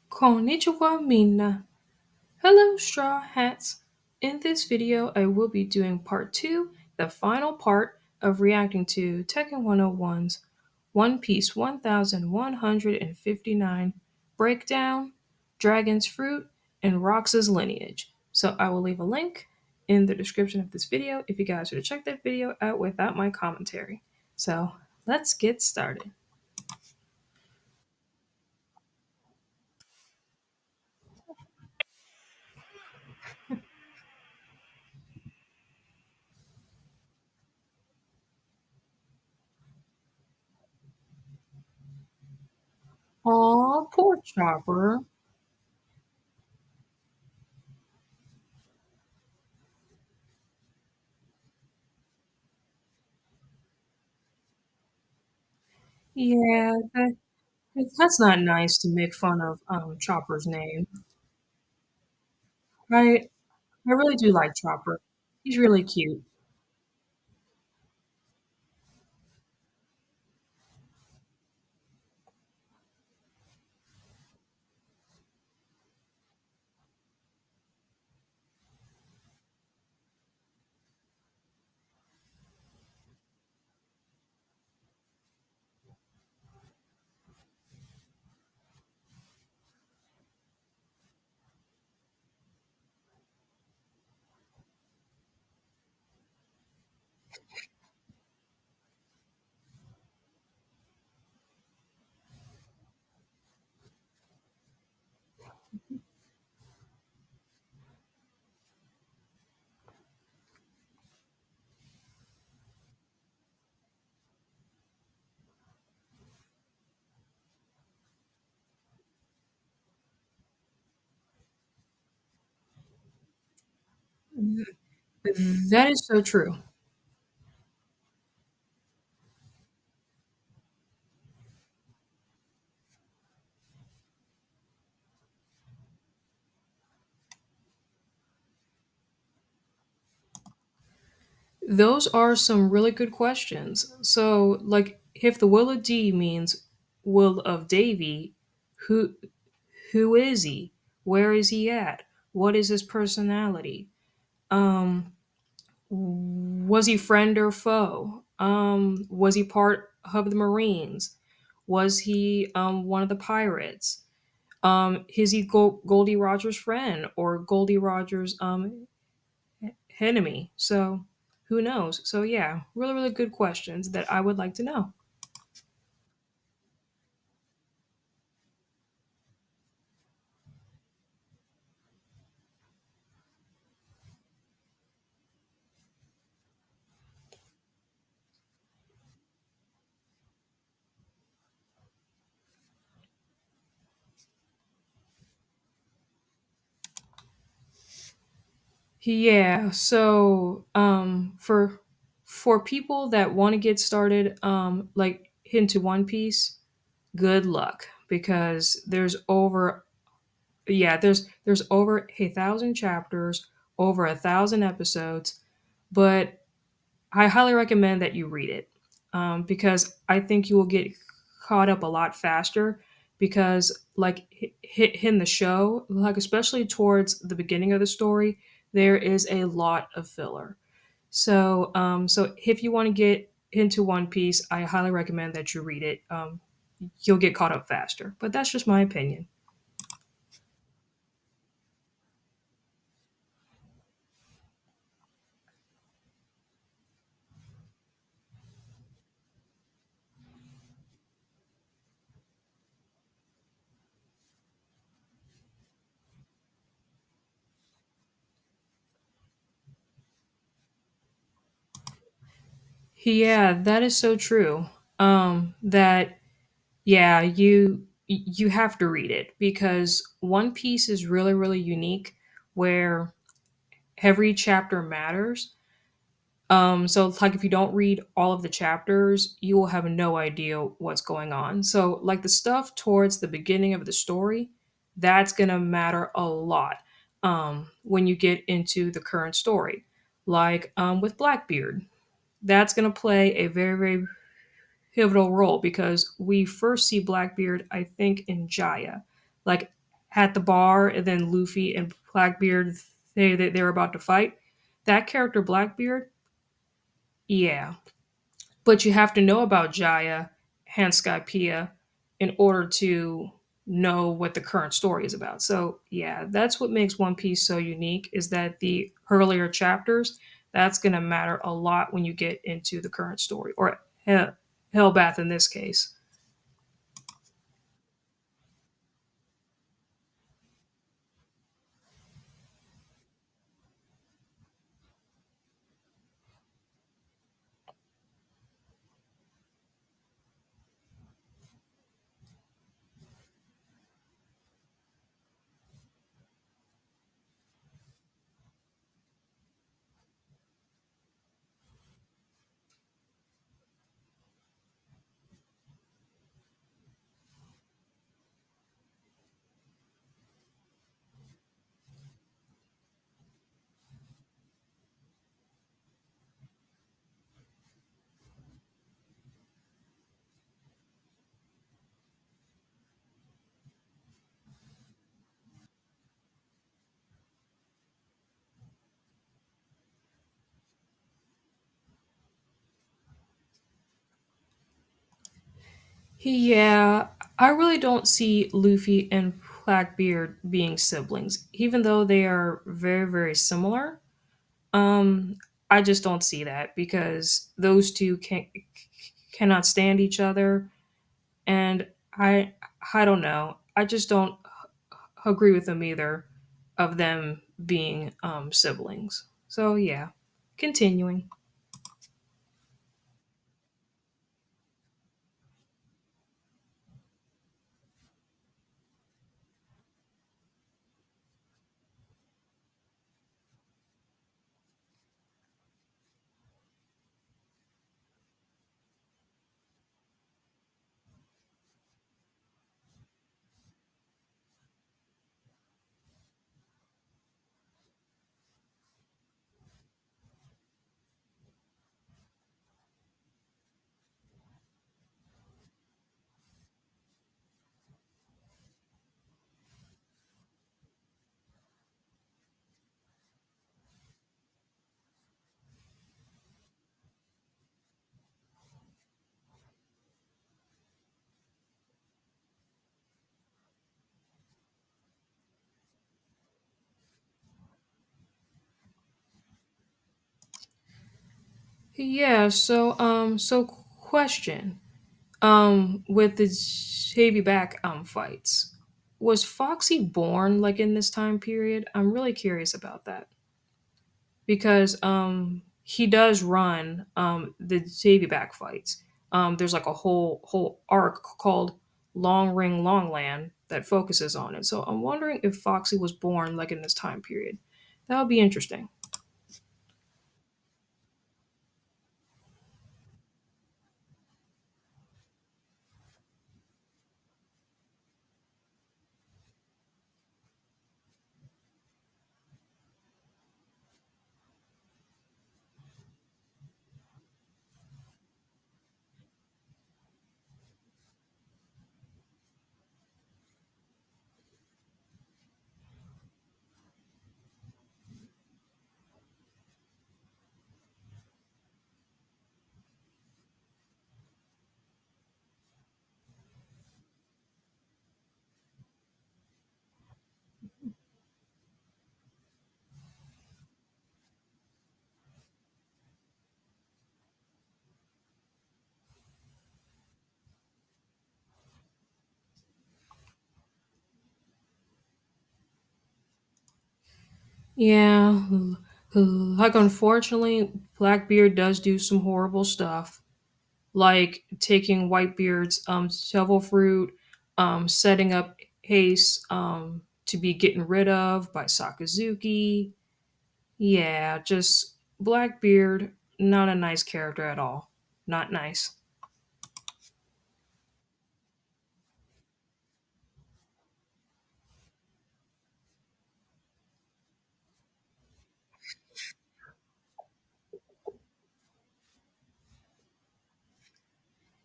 Konnichiwa minna. Hello Straw Hats. In this video I will be doing part 2, the final part of reacting to Tekking101's One Piece 1159 breakdown, Dragon's Fruit, and Rox's Lineage. So I will leave a link in the description of this video if you guys want to check that video out without my commentary. So let's get started. Aw, poor Chopper. Yeah, that's not nice to make fun of Chopper's name. I I really do like Chopper. He's really cute. That is so true. Those are some really good questions. So, like, if the will of D means will of Davy, who who is he? Where is he at? What is his personality? Um, was he friend or foe? Was he part of the Marines? Was he one of the pirates? Is he Goldie Rogers' friend or Goldie Rogers' enemy? So who knows? So yeah, really, really good questions that I would like to know. Yeah, so for people that want to get started like into One Piece, good luck because there's over 1,000 chapters, over 1,000 episodes, but I highly recommend that you read it because I think you will get caught up a lot faster because like in the show, like especially towards the beginning of the story, there is a lot of filler. So if you want to get into One Piece, I highly recommend that you read it. You'll get caught up faster, but that's just my opinion. Yeah, that is so true. That yeah, you have to read it because One Piece is really really unique where every chapter matters. So like if you don't read all of the chapters, you will have no idea what's going on. So like the stuff towards the beginning of the story, that's going to matter a lot when you get into the current story. Like with Blackbeard, that's going to play a very very pivotal role because we first see Blackbeard, I think, in Jaya. Like at the bar, and then Luffy and Blackbeard say that they're about to fight. That character Blackbeard, yeah, but you have to know about Jaya and Skypiea in order to know what the current story is about. So yeah, that's what makes One Piece so unique, is that the earlier chapters, that's going to matter a lot when you get into the current story, or Hellbath in this case. Yeah, I really don't see Luffy and Blackbeard being siblings, even though they are very, very similar. Um, I just don't see that because those two cannot stand each other, and I I don't know. I just don't agree with them either of them being siblings. So yeah, continuing. Yeah. So question. With the Shavy Back fights, was Foxy born like in this time period? I'm really curious about that because he does run the Shavy Back fights. There's like a whole arc called Long Ring Longland that focuses on it. So I'm wondering if Foxy was born like in this time period. That would be interesting. Yeah, like unfortunately, Blackbeard does do some horrible stuff, like taking Whitebeard's shovel fruit, setting up Ace to be getting rid of by Sakazuki. Yeah, just Blackbeard, not a nice character at all. Not nice.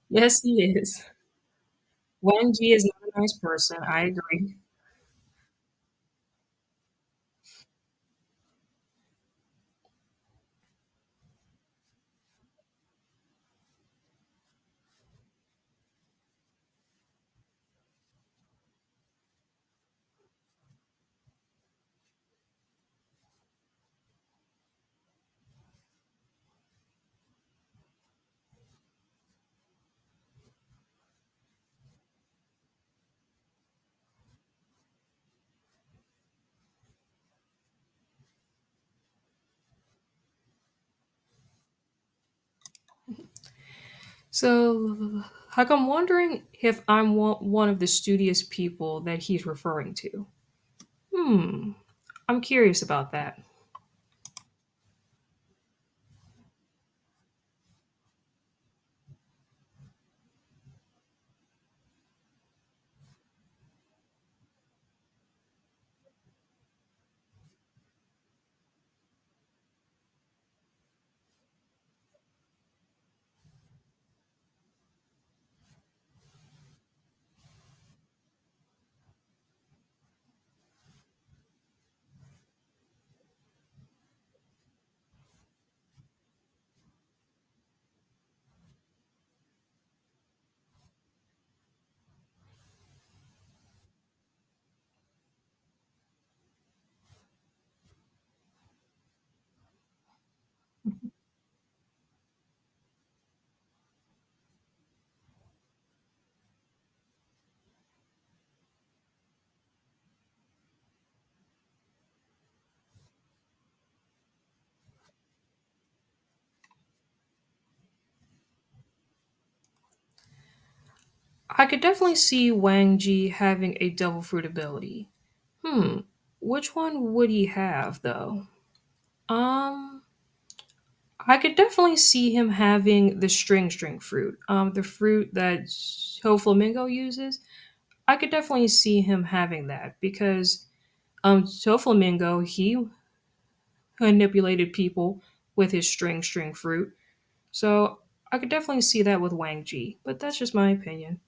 Yes, he is. Wenji is not a nice person. I agree. So, like, I'm wondering if I'm one of the studious people that he's referring to. Hmm, I'm curious about that. I could definitely see Wang Ji having a devil fruit ability. Hmm, which one would he have though? Um, I could definitely see him having the string fruit. The fruit that Flamingo uses. I could definitely see him having that because Flamingo he manipulated people with his string fruit. So I could definitely see that with Wang Ji, but that's just my opinion.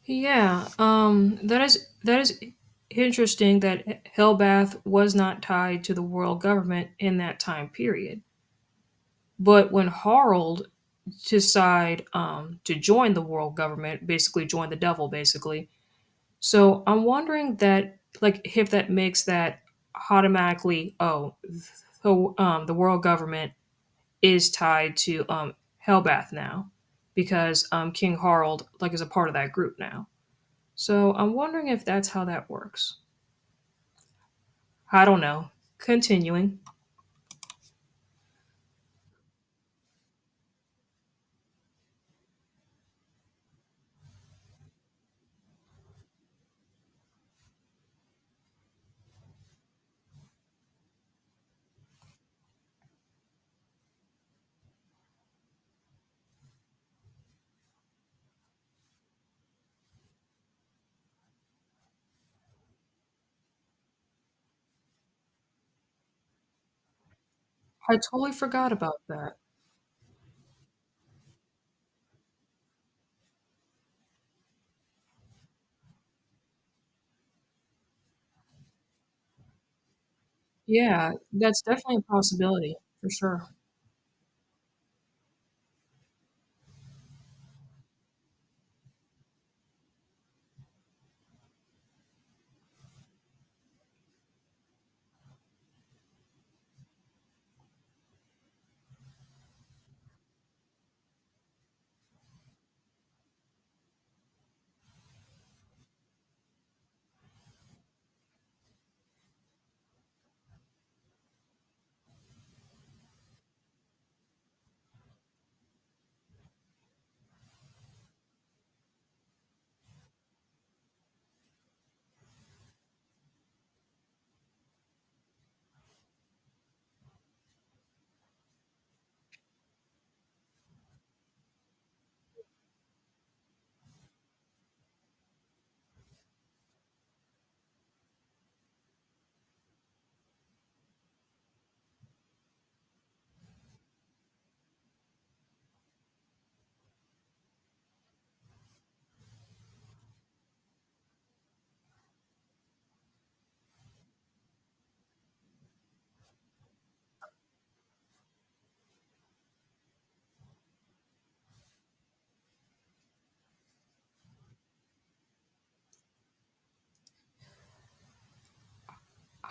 Yeah, that is interesting that Hellbath was not tied to the world government in that time period. But when Harald decided to join the world government, basically join the devil, basically. So I'm wondering that, like, if that makes that automatically, oh, the world government is tied to Hellbath now, because King Harald like is a part of that group now. So I'm wondering if that's how that works. I don't know. Continuing. I totally forgot about that. Yeah, that's definitely a possibility for sure.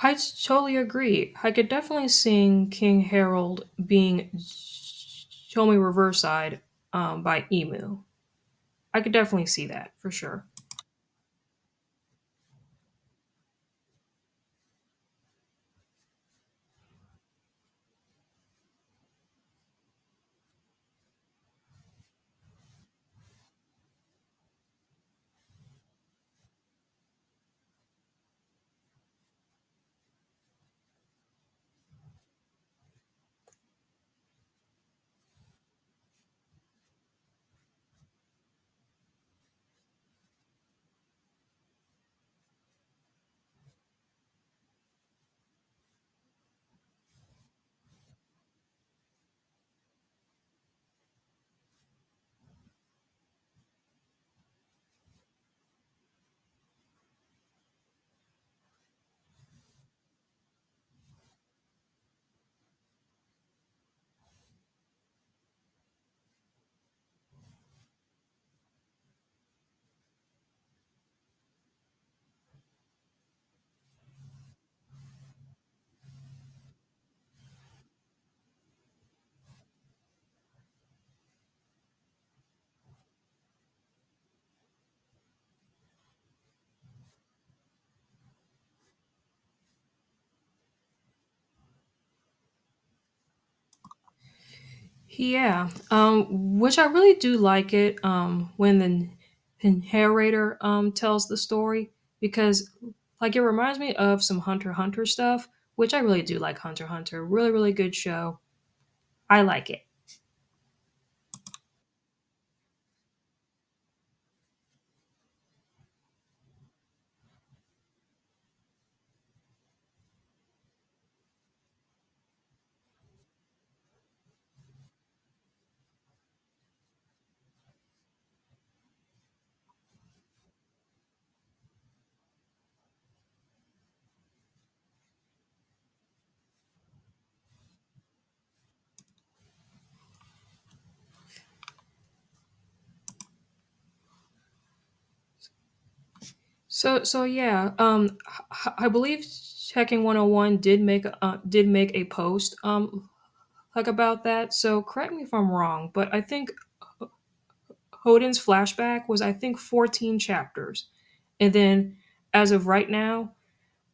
I totally agree. I could definitely see King Harold being Show Me Reverse Side by Emu. I could definitely see that for sure. Yeah, which I really do like it when the narrator tells the story because like it reminds me of some Hunter x Hunter stuff, which I really do like Hunter x Hunter. Really, really good show. I like it. So yeah, I believe Tekking101 did make a post like about that. So correct me if I'm wrong, but I think Hodin's flashback was I think 14 chapters, and then as of right now,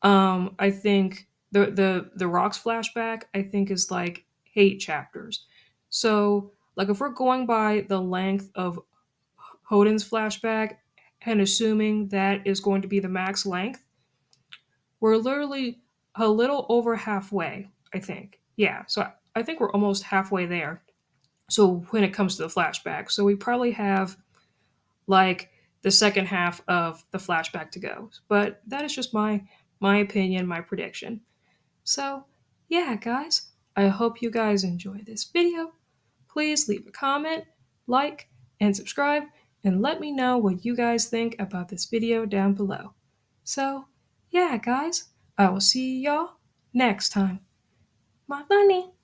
I think the Rocks flashback I think is like 8 chapters. So like if we're going by the length of Hodin's flashback and assuming that is going to be the max length, we're literally a little over halfway, I think. Yeah, so I think we're almost halfway there. So when it comes to the flashback, so we probably have like the second half of the flashback to go. But that is just my opinion, my prediction. So, yeah, guys, I hope you guys enjoy this video. Please leave a comment, like, and subscribe, and let me know what you guys think about this video down below. So, yeah, guys, I will see y'all next time. My bunny.